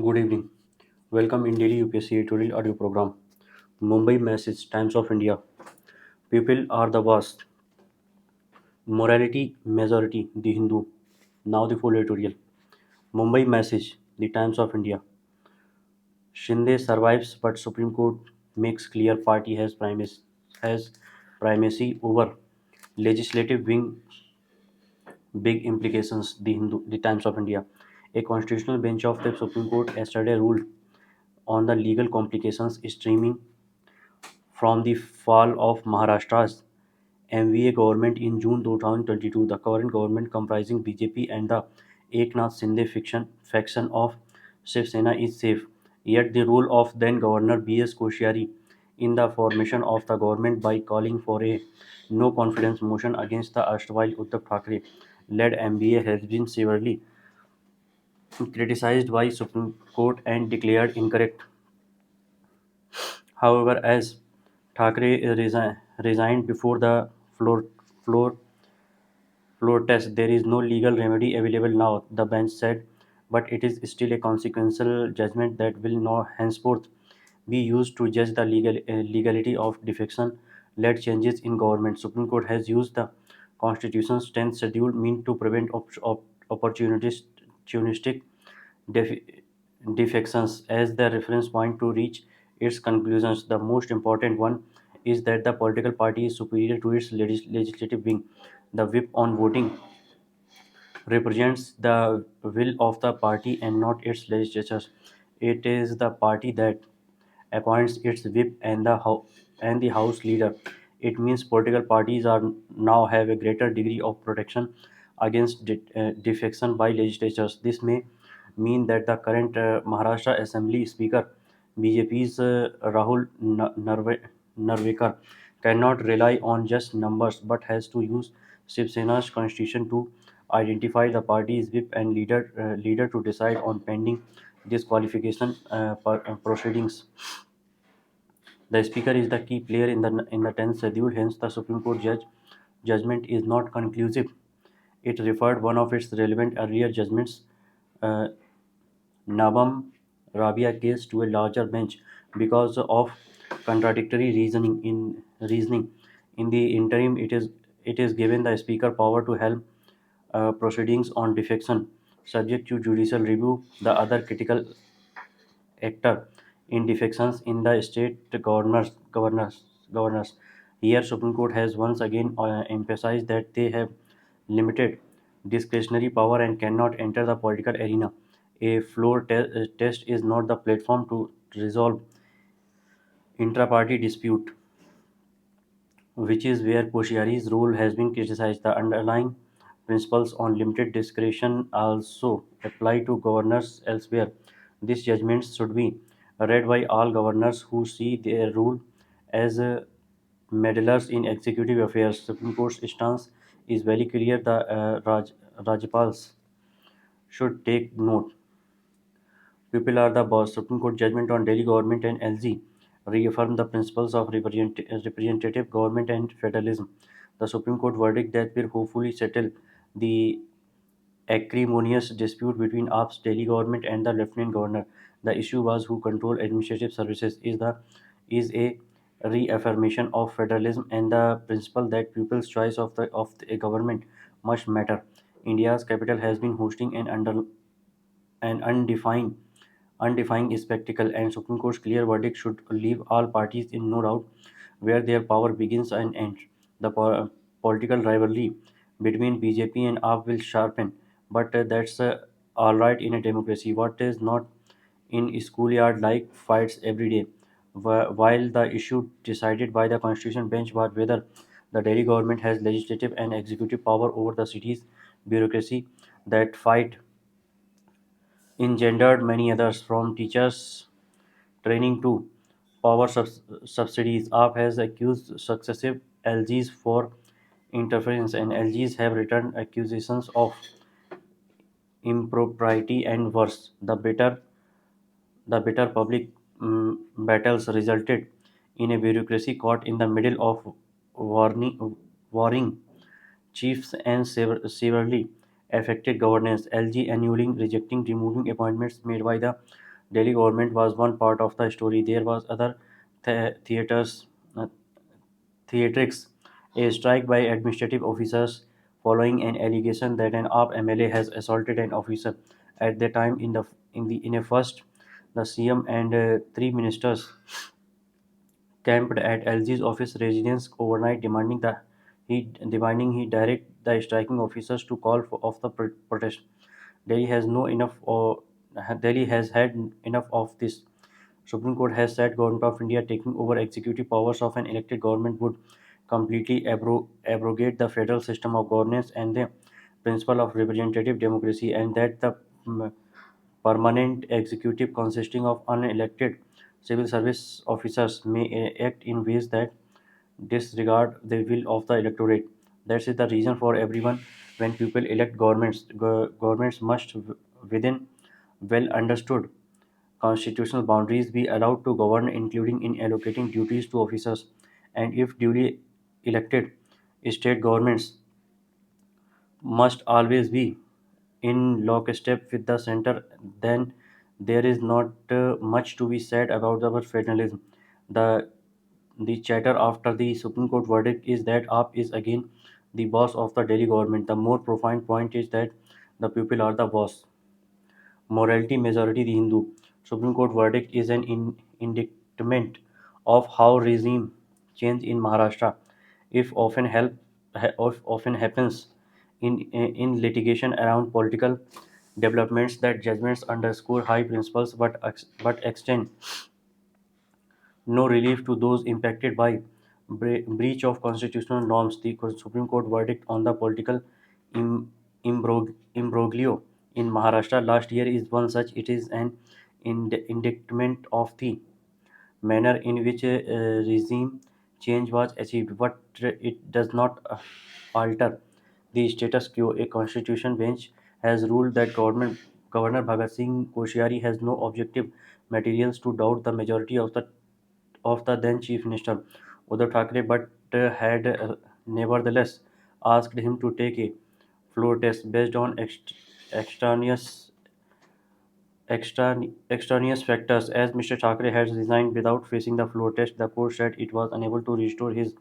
Good evening. Welcome in daily UPSC editorial audio program. Mumbai Message Times of India. People are the vast. Morality majority the Hindu. Now the full editorial. Mumbai Message The Times of India. Shinde survives but Supreme Court makes clear party has primacy over legislative wing. Big implications The Times of India. A constitutional bench of the Supreme Court yesterday ruled on the legal complications streaming from the fall of Maharashtra's MVA government in June 2022. The current government, comprising BJP and the Eknath Shinde faction of Shiv Sena, is safe. Yet the role of then Governor B.S. Koshyari in the formation of the government by calling for a no confidence motion against the erstwhile Uddhav Thackeray led MBA has been severely criticized by Supreme Court and declared incorrect. However, as Thackeray resigned before the floor, floor, floor test, there is no legal remedy available now, the bench said, but it is still a consequential judgment that will not henceforth be used to judge the legality of defection-led changes in government. Supreme Court has used the Constitution's 10th schedule mean to prevent opportunistic def- defections as the reference point to reach its conclusions. The most important one is that the political party is superior to its legislative wing. The whip on voting represents the will of the party and not its legislatures. It is the party that appoints its whip and the house leader. It means political parties are now have a greater degree of protection against defection by legislatures. This may mean that the current Maharashtra Assembly Speaker, BJP's Rahul Narvekar, cannot rely on just numbers but has to use Shiv Sena's constitution to identify the party's whip and leader to decide on pending disqualification proceedings. The speaker is the key player in the tenth schedule. Hence, the Supreme Court judgment is not conclusive. It referred one of its relevant earlier judgments, uh, Navam Rabia case, to a larger bench because of contradictory reasoning. In the interim, it is given the speaker power to help proceedings on defection subject to judicial review. The other critical actor in defections in the state governors. Here, Supreme Court has once again emphasized that they have limited discretionary power and cannot enter the political arena. A test is not the platform to resolve intra-party dispute, which is where Koshyari's role has been criticized. The underlying principles on limited discretion also apply to governors elsewhere. These judgments should be read by all governors who see their role as meddlers in executive affairs. Supreme Court's stance is very clear. The Rajapals should take note. People are the boss. Supreme Court judgment on Delhi government and LG reaffirmed the principles of representative government and federalism. The Supreme Court verdict that will hopefully settle the acrimonious dispute between App's Delhi government and the Lieutenant Governor. The issue was who control administrative services is a reaffirmation of federalism and the principle that people's choice of a government must matter. India's capital has been hosting an undefined spectacle, and Supreme Court's clear verdict should leave all parties in no doubt where their power begins and ends. The political rivalry between BJP and AAP will sharpen, but that's all right in a democracy. What is not in schoolyard like fights every day. While the issue decided by the Constitution bench was whether the Delhi government has legislative and executive power over the city's bureaucracy, that fight engendered many others, from teachers training to power subsidies. AAP has accused successive LGs for interference, and LGs have returned accusations of impropriety and worse. The bitter public battles resulted in a bureaucracy caught in the middle of warring chiefs and severely affected governance. LG annulling, rejecting, removing appointments made by the Delhi government was one part of the story. There was other theaters, uh, theatrics, a strike by administrative officers following an allegation that an AAP MLA has assaulted an officer. At the time, in a first, the CM and three ministers camped at LG's office residence overnight, demanding he direct the striking officers to call off the protest. Delhi has no enough or Delhi has had enough of this. Supreme Court has said Government of India taking over executive powers of an elected government would completely abrogate the federal system of governance and the principle of representative democracy, and that the mm, permanent executive consisting of unelected civil service officers may act in ways that disregard the will of the electorate. That is the reason for everyone when people elect governments must within well understood constitutional boundaries be allowed to govern, including in allocating duties to officers. And if duly elected, state governments must always be in lockstep with the center. Then there is not much to be said about our federalism. The the chatter after the Supreme Court verdict is that AAP is again the boss of the Delhi government. The more profound point is that the people are the boss. Morality majority the Hindu. Supreme Court verdict is an indictment of how regime change in Maharashtra, if often happens in litigation around political developments, that judgments underscore high principles but extend no relief to those impacted by breach of constitutional norms. The Supreme Court verdict on the political imbroglio in Maharashtra last year is one such. It is an indictment of the manner in which a regime change was achieved, but it does not alter the status quo. A constitution bench has ruled that Governor Bhagat Singh Koshyari has no objective materials to doubt the majority of the then Chief Minister Uddhav Thackeray, but had nevertheless asked him to take a floor test based on extraneous extraneous factors. As Mr. Thackeray had resigned without facing the floor test, the court said it was unable to restore his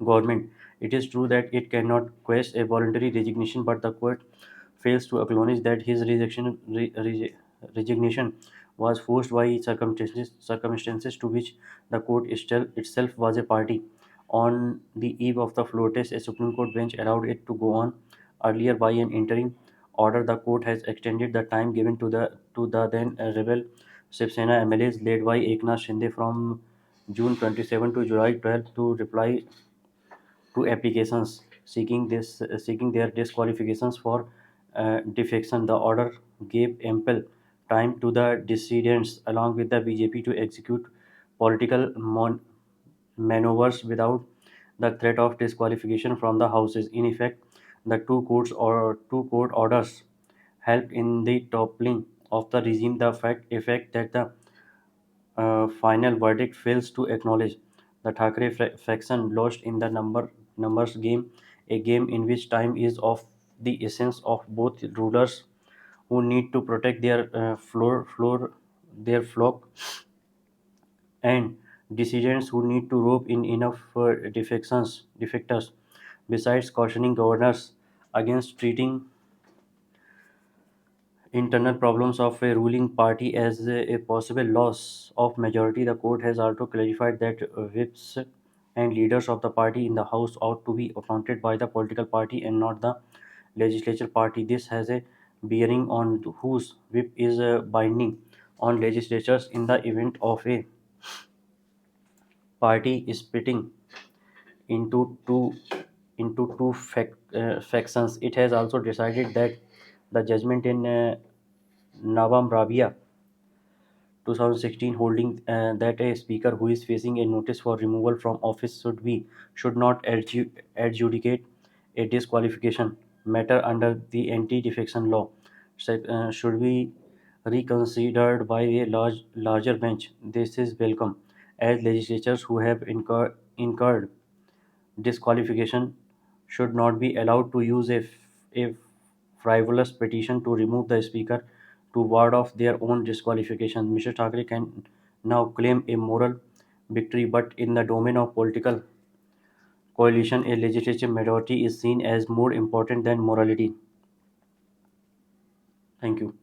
government. It is true that it cannot quash a voluntary resignation, but the court fails to acknowledge that his resignation was forced by circumstances to which the court itself was a party. On the eve of the floor test, a Supreme Court bench allowed it to go on earlier by an interim order. The court has extended the time given to the then rebel Shiv Sena MLAs led by Eknath Shinde from June 27 to July 12 to reply to applications seeking their disqualifications for defection. The order gave ample time to the dissidents, along with the BJP, to execute political maneuvers without the threat of disqualification from the houses. In effect, the two court orders helped in the toppling of the regime. The effect that the final verdict fails to acknowledge. The Thackeray faction lost in the numbers game, a game in which time is of the essence of both rulers who need to protect their their flock, and dissidents who need to rope in enough defectors. Besides cautioning governors against treating internal problems of a ruling party as a possible loss of majority, the court has also clarified that whips and leaders of the party in the House ought to be appointed by the political party and not the legislature party. This has a bearing on whose whip is binding on legislatures in the event of a party splitting into two factions. It has also decided that the judgment in Nawam Rabia 2016 holding that a speaker who is facing a notice for removal from office should not adjudicate a disqualification matter under the anti-defection law should be reconsidered by a larger bench. This is welcome, as legislatures who have incurred disqualification should not be allowed to use a frivolous petition to remove the speaker to ward off their own disqualification. Mr. Thackeray can now claim a moral victory, but in the domain of political coalition, a legislative majority is seen as more important than morality. Thank you.